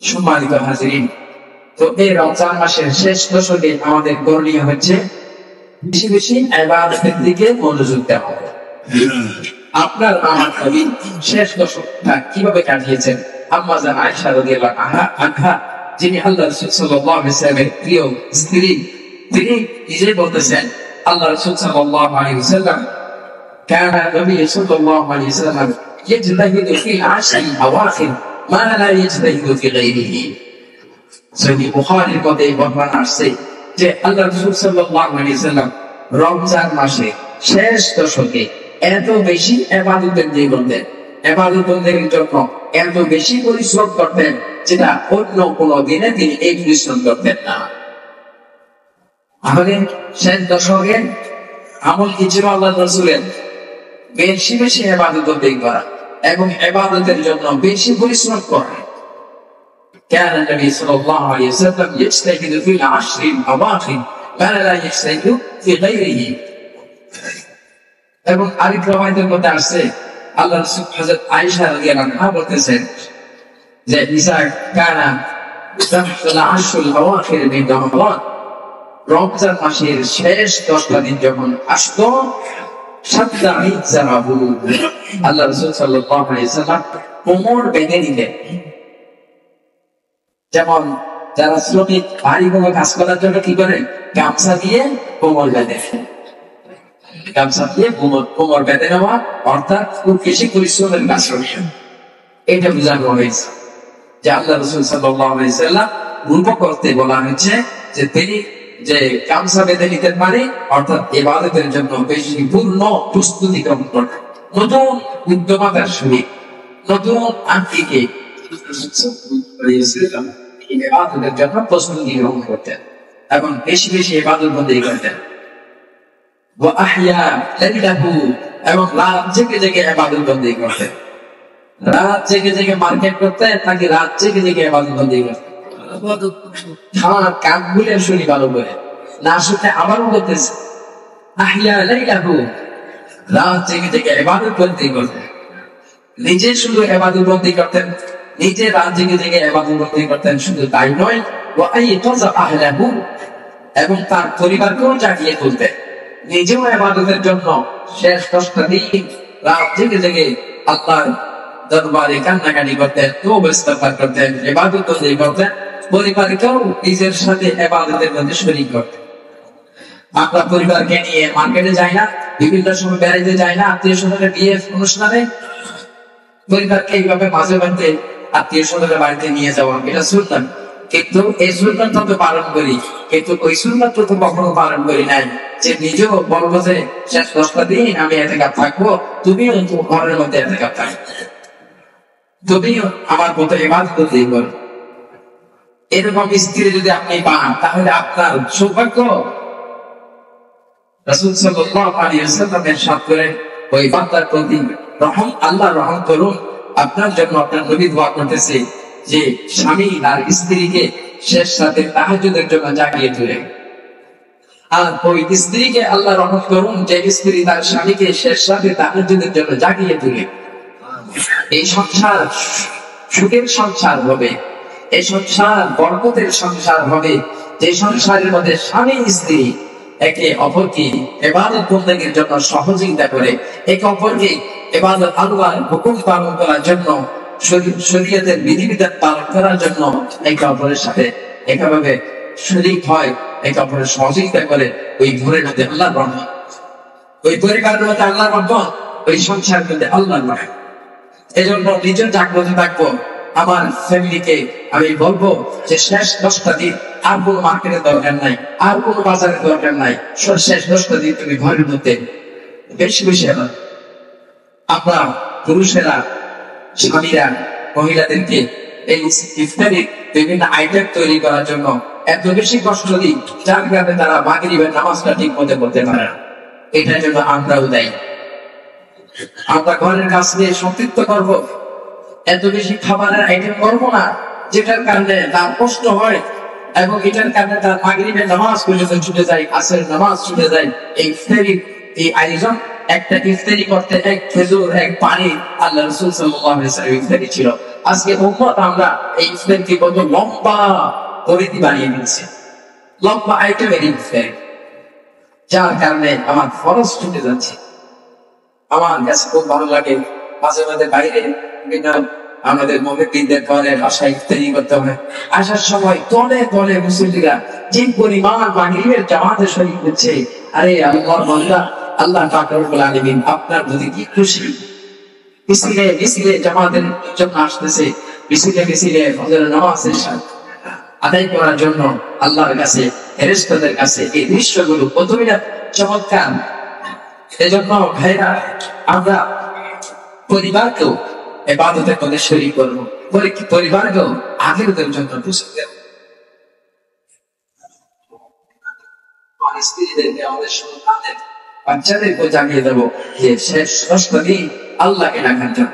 সম্মানিত হাজিরিন, তো এই রমজান মাসের শেষ দশকে আমাদের করণীয় হচ্ছে বেশি বেশি ইবাদতের দিকে মনোযোগ দেওয়া। আপনার আমার নবী শেষ দশকটা কিভাবে কাটিয়েছেন? আম্মা জান আয়েশা রাদিয়াল্লাহু আনহা, যিনি আল্লাহ রাসূল সাল্লাল্লাহু আলাইহি ওয়াসাল্লামের প্রিয় স্ত্রী, তিনি নিজে বলতেছেন আল্লাহ রাসূল সাল্লাল্লাহু আলাইহি ওয়াসাল্লাম কানা নবী সাল্লাল্লাহু আলাইহি ওয়াসাল্লাম ইয়াজতাহিদু ফিল আশরি আওয়াখির মা লা ইয়াজতাহিদু ফি গায়রিহি। সহিহ বুখারীর মধ্যে বর্ণনা আসছে যে আল্লাহ রাসূল সাল্লাল্লাহু আলাইহি ওয়াসাল্লাম রমজান মাসে শেষ দশকে এত বেশি ইবাদতের দিয়ে করতেন, ইবাদতের জন্য এত বেশি পরিশ্রম করতেন যেটা অন্য কোনো দিনে তিনি এই পরিশ্রম করতেন না। আমাদের শেষ দশকে আমল কি ছিল? আল্লাহ রাসূলের বেশি বেশি ইবাদত করা এবং ইবাদতের জন্য বেশি পরিশ্রম করা। كان النبي صلى الله عليه وسلم يجتهد في العشر الأواخر ما لا يجتهد في غيره। এবং আরেক রওয়ায়াতের মধ্যে আসছে আল্লাহ রাসূল হযরত আয়েশা রাদিয়াল্লাহু আনহা বলতেছেন যে ইসা কানা তাহফুল আশরুল আওয়াখির মিন রমাদান, রমজান মাসের শেষ 10টা দিন যখন আসতো সাদা ইজারাহু, আল্লাহ রাসূল সাল্লাল্লাহু আলাইহি ওয়াসাল্লাম কোমর বেঁধে নিতেন। যেমন যারা শ্রমিক ভারী কোনো কাজ করার জন্য কি করে? গামছা দিয়ে কোমর বেঁধে, গামছা দিয়ে কোমর বেঁধে নেওয়া, অর্থাৎ খুব বেশি পরিশ্রমের কাজ করবে। এটা বোঝানো হয়েছে যে আল্লাহ রাসূল সাল্লাল্লাহু আলাইহি ওয়াসাল্লাম পূর্ব করতে বলা হয়েছে যে তিনি যে গামছা বেঁধে নিতেন, মানে অর্থাৎ ইবাদতের জন্য বেশি পূর্ণ প্রস্তুতি গ্রহণ করতেন, নতুন উদ্যমতার সহিত, নতুন আঙ্গিকে ইবাদতের জন্য প্রস্তুতি গ্রহণ করতেন এবং বেশি বেশি ইবাদত বন্দেগী করতেন। ওয়া আহইয়া লাইলাহু, এবং রাত জেগে জেগে ইবাদত বন্দেগী করতেন। রাত জেগে জেগে মার্কেট করতেন নাকি রাত জেগে জেগে ইবাদত বন্দেগী করতেন? আমার কান গুলে শুনি ভালো করে, না শুনতে আবারও বলতেছে আহইয়া লাইলাহু, রাত জেগে জেগে ইবাদত বন্দেগী করতেন। নিজে শুধু ইবাদত বন্দেগী করতেন, নিজে রাত জেগে জেগে ইবাদত বন্দেগী করতেন, শুধু তাই নয় ওয়া আইতাযা আহলাহু, এবং তার পরিবারকেও জাগিয়ে তুলতেন। নিজেও ইবাদতের জন্য শেষ 10টা দিন রাত জেগে জেগে আল্লাহর দরবারে কান্নাকাটি করতেন, তওবা ইস্তিগফার করতেন, ইবাদত বন্দেগী করতেন, পরিবারকেও নিজের সাথে ইবাদতের মধ্যে শরীক করতেন। আমরা পরিবারকে নিয়ে মার্কেটে যাই না, বিভিন্ন সময় বেড়াইতে যাই না, আত্মীয় স্বজনের বিয়ে অনুষ্ঠানে পরিবারকে এইভাবে মাঝে মাঝে আত্মীয় স্বজনের বাড়িতে নিয়ে যাওয়া, এটা সুন্নাত। কিন্তু এই সুন্নাত তো পালন করি, কিন্তু ওই সুন্নাত তো কখনো পালন করি নাই যে নিজেও বলবো যে শেষ 10টা দিন আমি ইতিকাফ থাকবো, তুমিও ঘরের মধ্যে ইতিকাফ থাকবে, তুমিও আমার মতো ইবাদত করো। এরকম স্ত্রী যদি আপনি পান তাহলে আপনার সৌভাগ্য। রাসূল সাল্লাল্লাহু আলাইহি ওয়াসাল্লাম ইরশাদ করেন, ওই বান্দার প্রতি রহম, আল্লাহ রহম করুন। আপনার জন্য আপনার নবী দোয়া করতেছে যে স্বামী তার স্ত্রীকে শেষ রাতে তাহাজ্জুদের জন্য জাগিয়ে তোলে, আর ওই স্ত্রীকে আল্লাহ রহমত করুন যে স্ত্রী তার স্বামীকে শেষ রাতে তাহাজ্জুদের জন্য জাগিয়ে তোলে। এই সংসার সুখের সংসার হবে, এই সংসার বরকতের সংসার হবে, যে সংসারের মধ্যে স্বামী স্ত্রী একে অপরকে ইবাদত বন্দেগীর জন্য সহযোগিতা করে, একে অপরকে ইবাদত আল্লাহর হুকুম পালন করার জন্য, শরীয়তের বিধিবিধান পালন করার জন্য একে অপরের সাথে এভাবে শরীক হয়, একে অপরের সহযোগিতা করে, ওই ঘরের মধ্যে আল্লাহর রহমত, ওই পরিবারের মধ্যে আল্লাহর রহমত, ওই সংসারের মধ্যে আল্লাহর রহমত। এজন্য নিজের জাগ্রত থাকবো। আমার ফ্যামিলিকে আমি বলবো যে শেষ 10টা দিন আর কোনো মার্কেটের দরকার নাই, আর কোনো বাজারের দরকার নাই, শেষ 10টা দিন তুমি ঘরের মধ্যে বেশি বেশি আপনার পুরুষেরা, স্বামীরা মহিলাদেরকে এই ইফতারির বিভিন্ন আইটেম তৈরি করার জন্য এত বেশি কষ্ট দিই, যার কারণে তারা মাগরিবের নামাজটা ঠিক মতো করতে পারে না। এটার জন্য আমরাও দায়ী। আমরা ঘরের কাজ নিয়ে সম্পৃক্ত করবো, এত বেশি খাবারের আইটেম করবো না যেটার কারণে তার কষ্ট হয়, এবং এটার কারণে তার মাগরিবের নামাজ পর্যন্ত ছুটে যায়, আসরের নামাজ ছুটে যায়। এই ইফতারির এই আয়োজন, একটা ইফতারি করতে এক খেজুর, এক পানি, আল্লাহ রাসূল সাল্লাল্লাহু আলাইহি ওয়াসাল্লাম ইফতারি ছিল। আজকে উম্মত আমরা এই ইফতারকে কত লম্বা পরিধি বানিয়ে দিচ্ছি, লম্বা আইটেমের ইফতার, যার কারণে আমার ফরজ ছুটে যাচ্ছে। আমার কাছে খুব ভালো লাগে মাঝে মাঝে বাইরে আমাদের মুফাদ্দিদের ঘরে বাসায় ইফতারি করতে হবে, আসার সময় তলে তলে মুসল্লিরা যে পরিমাণ মাগরিবের জামাতে শরীক হচ্ছে, আরে আল্লাহর বান্দা, আল্লাহ পাক রব্বুল আলামিন আপনার প্রতি কি খুশি। মিছিলে মিছিলে জামাতের জন্য আসতেছে, মিছিলে মিছিলে ফজরের নামাজের সাথে আদায় করার জন্য আল্লাহর কাছে, ফেরেশতাদের কাছে এই দৃশ্যগুলো কতই না চমৎকার। এজন্য ভাইরা, আমরা পরিবারকেও ইবাদতের মধ্যে শরীক করবো, পরিবারকেও আখিরাতের জন্য প্রস্তুত করব। স্ত্রীদেরকে, আমাদের সন্তানদের, বাচ্চাদেরকে জানিয়ে দেবো যে শেষ ষষ্ঠ দিন আল্লাহকে ডাকার জন্য।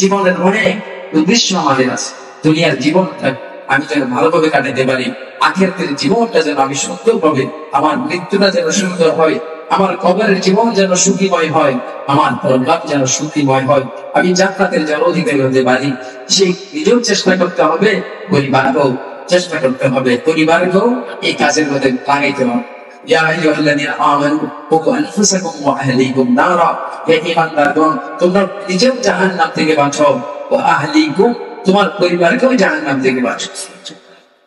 জীবনের অনেক উদ্দেশ্য আমাদের আছে। দুনিয়ার জীবনটা আমি যেন ভালোভাবে কাটাতে পারি, আখিরাতের জীবনটা যেন আমি সুন্দর ভাবে, আমার মৃত্যুটা যেন সুন্দর হয়, আমার কবরের জীবন যেন সুখীময় হয়, আমার পরলোক যেন সুখীময় হয়, আমি জান্নাতের যেন অধিকারী হতে পারি, সেই নিজেও চেষ্টা করতে হবে, পরিবারকেও চেষ্টা করতে হবে, পরিবারকেও এই কাজের মধ্যে লাগাইতে হবে। ইয়া আইয়ুহাল্লাযীনা আমানু কুউ আনফুসাকুম ওয়া আহলিকুম নারা, হে ঈমানদারগণ, তোমরা নিজেও জাহান্নাম থেকে বাঁচাও, ওয়া আহলিকুম, তোমার পরিবারকেও জাহান্নাম থেকে বাঁচাও।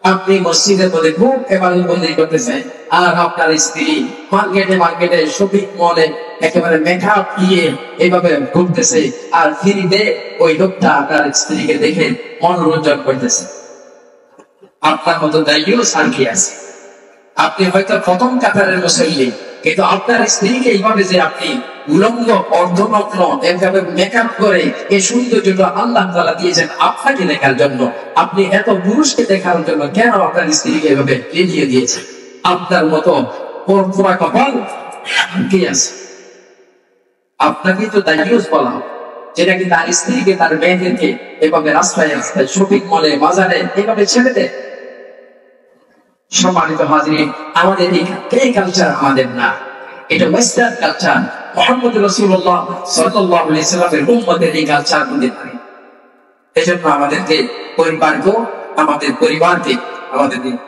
আপনি মসজিদের মধ্যে খুব ইবাদত বন্দেগি করতেছেন, আর আপনার স্ত্রী মার্কেটে মার্কেটে শপিং মলে একেবারে মেকআপ দিয়ে এইভাবে ঘুরতেছে, আর ফ্রিতে ওই লোকটা আপনার স্ত্রীকে দেখে মনোরঞ্জন করতেছে। আপনার মতো দায়ীও শান্তি আছে। আপনি হয়তো প্রথম কাতারের মুসল্লি, কিন্তু আপনার স্ত্রীকে এইভাবে যে আপনি উলঙ্গ অর্ধনগ্ন এইভাবে মেকআপ করে এই সৌন্দর্যটা আল্লাহ তাআলা দিয়েছেন আপনাকে দেখার জন্য, আপনি এত পুরুষকে দেখার জন্য কেন আপনার স্ত্রীকে এভাবে এড়িয়ে দিয়েছেন? আপনার মতো পোড়া কপাল কে আছে? আপনাকে তো দায়ুস বলা হবে, যেটা কি তার স্ত্রীকে, তার মেয়েদেরকে এভাবে রাস্তায় রাস্তায় শপিং মলে বাজারে এইভাবে ছেড়ে দেয়। সম্মানিত হাজিরিন, আমাদের এই কালচার আমাদের না, এটা ওয়েস্টার্ন কালচার। মুহাম্মদ রাসূলুল্লাহ সাল্লাল্লাহু আলাইহি সাল্লামের উম্মতের এই কালচার আমাদের নাই। এজন্য আমাদেরকে আমাদেরকে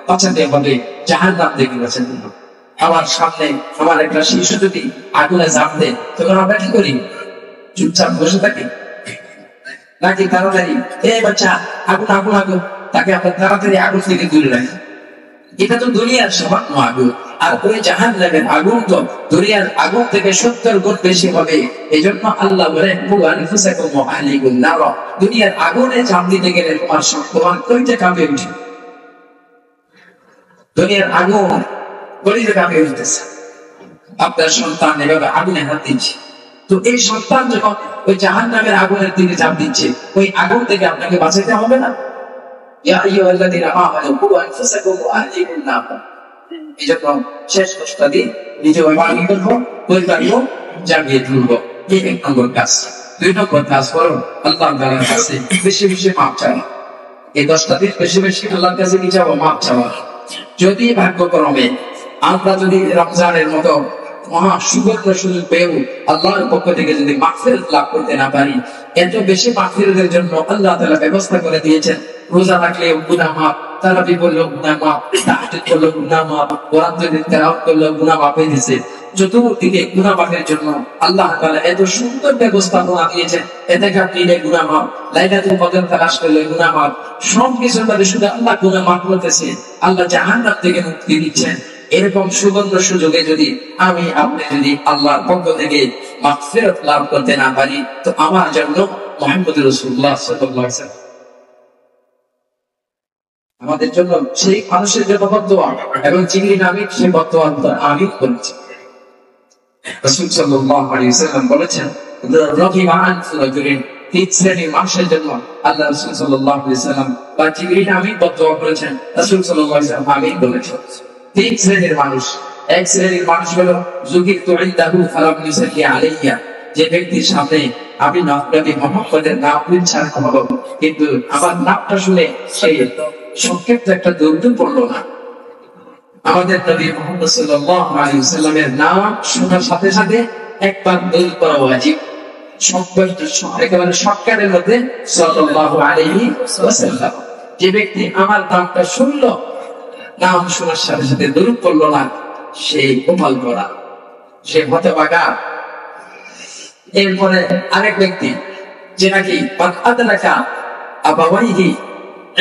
বাঁচাতে হবে, জাহান্নাম থেকে বাঁচাতে হবে। আমার সামনে আমার একটা শিশু যদি আগুনে ঝাঁপ দেয়, তখন আমরা কি করি? চুপচাপ বসে থাকি নাকি তাড়াতাড়ি বাচ্চা আগুন আগুন আগুন, তাকে আমরা তাড়াতাড়ি আগুন থেকে দূরে রাখি? এটা তো দুনিয়ার সামান্য আগুন, আর ওই জাহান্নামের আগুন তো দুনিয়ার আগুন থেকে 70 গুণ বেশি হবে। এই জন্য আল্লাহ বলেন কুউ আনফুসাকুম ওয়া আহলিকুম নারা, দুনিয়ার আগুনে ঝাঁপ দিতে গেলে তোমার কলিজা কাঁপে উঠে, দুনিয়ার আগুন কলিজা কাঁপে উঠতেছে। আপনার সন্তান এভাবে আগুনে হাত দিচ্ছে, তো এই সন্তান যখন ওই জাহান্নামের আগুনের দিকে ঝাঁপ দিচ্ছে, ওই আগুন থেকে আপনাকে বাঁচাতে হবে না? ইয়া আইয়ুহাল্লাযীনা আমানু কুউ আনফুসাকুম ওয়া আহলিকুম নারা। এজন্য শেষ কষ্ট দিয়ে নিজেও ইবাদত করব, পরিবারকেও জাগিয়ে তুলব। এই 1 নম্বর কাজ। 2 নম্বর কাজ করুন, আল্লাহ তাআলার কাছে বেশি বেশি মাপ চাওয়া। এই 10টা দিন বেশি বেশি আল্লাহর কাছে কি চাওয়া? মাপ চাওয়া। যদি ভাগ্যক্রমে আমরা যদি রমজানের মতো মহা সুবর্ণ সুযোগ পেয়েও আল্লাহর পক্ষ থেকে যদি মাগফিরাত লাভ করতে না পারি, এত বেশি মাগফিরাতের জন্য আল্লাহ তাআলা ব্যবস্থা করে দিয়েছেন। রোজা রাখলে গুনাহ মাফ, তারাবি করলে গুনাহ মাফ, তাহাজ্জুদ করলে গুনাহ মাফ, কোরআন তেলাওয়াত করলে গুনাহ মাফ হয়ে দিয়েছে। চতুর্দিকে গুনাহ মাফের জন্য আল্লাহ তাআলা এত সুন্দর ব্যবস্থাপনা দিয়েছেন। ইতিকাফ নিলে গুনাহ মাফ, লাইলাতুল কদর তালাশ করলে গুনাহ মাফ, সব কিছুর মধ্যে শুধু আল্লাহ গুনাহ মাফ করতেছে, আল্লাহ জাহান্নাম থেকে মুক্তি দিচ্ছেন। এরকম সুবর্ণ সুযোগে যদি আপনি যদি আল্লাহর পক্ষ থেকে মাগফিরাত লাভ করতে না পারি, তো আমার জন্য মুহাম্মদ রাসূলুল্লাহ সাল্লাল্লাহু আলাইহি ওয়াসাল্লাম আমাদের জন্য সেই মানুষের জন্য বদদোয়া, এবং জিবরিল আমিন সেই বদদোয়া আমিন করেছে। রাসূল সাল্লাল্লাহু আলাইহি ওয়াসাল্লাম বলেছেন, রহিমা আনফুরাজুরিন, 3 শ্রেণীর মানুষের জন্য আল্লাহ রাসূল সাল্লাল্লাহু আলাইহি ওয়াসাল্লাম বা জিবরিল আমিন বদদোয়া করেছেন, রাসূল সাল্লাল্লাহু আলাইহি ওয়াসাল্লাম আমিন বলেছেন। 3 শ্রেণীর মানুষ। 1 শ্রেণীর মানুষ হলো যুকিরতু ইনদাহু ফালাম ইউসাল্লি আলাইয়া, যে ব্যক্তির সামনে আমি নবী মুহাম্মদের নাম উচ্চারণ করব, কিন্তু আমার নামটা শুনে সে সংক্ষিপ্ত একটা দরুদ পড়লো না। আমাদের নবী মুহাম্মদ সাল্লাল্লাহু আলাইহি ওয়াসাল্লামের নাম শোনার সাথে সাথে একবার দরুদ পড়া ওয়াজিব। একেবারে শর্টকাটের মধ্যে সাল্লাল্লাহু আলাইহি ওয়াসাল্লাম। যে ব্যক্তি আমার নামটা শুনলো, নাম শোনার সাথে সাথে দরুদ পড়লো না, সে গোপাল করা, সে হতভাগা। এরপরে আরেক ব্যক্তি যে নাকি আবাওয়াইহি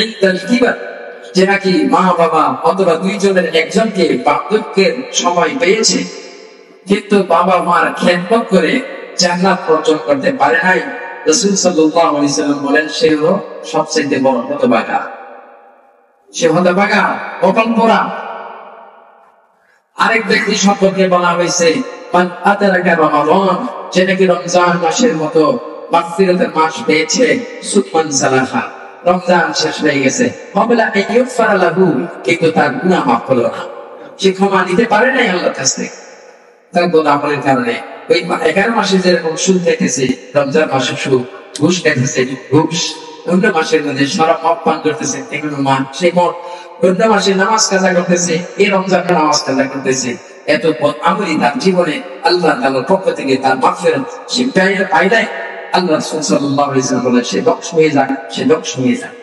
ইনদাল কিবার, যে নাকি মা বাবা অথবা দুইজনের একজনকে বার্ধক্যের সময় পেয়েছে কিন্তু বাবা মার খেদমত করে জান্নাত অর্জন করতে পারে নাই, রাসূল সাল্লাল্লাহু আলাইহি ওয়াসাল্লাম বলেন সে হলো সবচেয়ে বড় হতভাগা, সে হতভাগা কপাল পোড়া। আরেক ব্যক্তি সম্পর্কে বলা হয়েছে মান আতারাকা রমাদান, যে নাকি রমজান মাসের মতো মাগফিরাতের মাস পেয়েছে, সুতমান সালাহা, রমজান শেষ হয়ে গেছে, ক্বাবলা আন ইউগফারা লাহু, কিন্তু তার গুনাহ মাফ হলো না, সে ক্ষমা নিতে পারে নাই আল্লাহর কাছে তার গোলামের কারণে। ওই 11 মাসে যেরকম সুদ খাইতেছে, রমজান মাসে সুদ, ঘুষ খাইতেছে, ঘুষ, অন্য মাসের মধ্যে শরাব মদ পান করতেছে, এগুলো মান সেই মদ, অন্য মাসে নামাজ কাজা করতেছে, এই রমজানে নামাজ কাজা করতেছে, এত পথ আমলি তার জীবনে আল্লাহ তাআলার পক্ষ থেকে তার মাগফিরাত সে পাইলে আল্লাহ রাসূল সাল্লাল্লাহু আলাইহি ওয়াসাল্লাম বলেন সে ধ্বংস হয়ে যাক, সে ধ্বংস হয়ে যাক।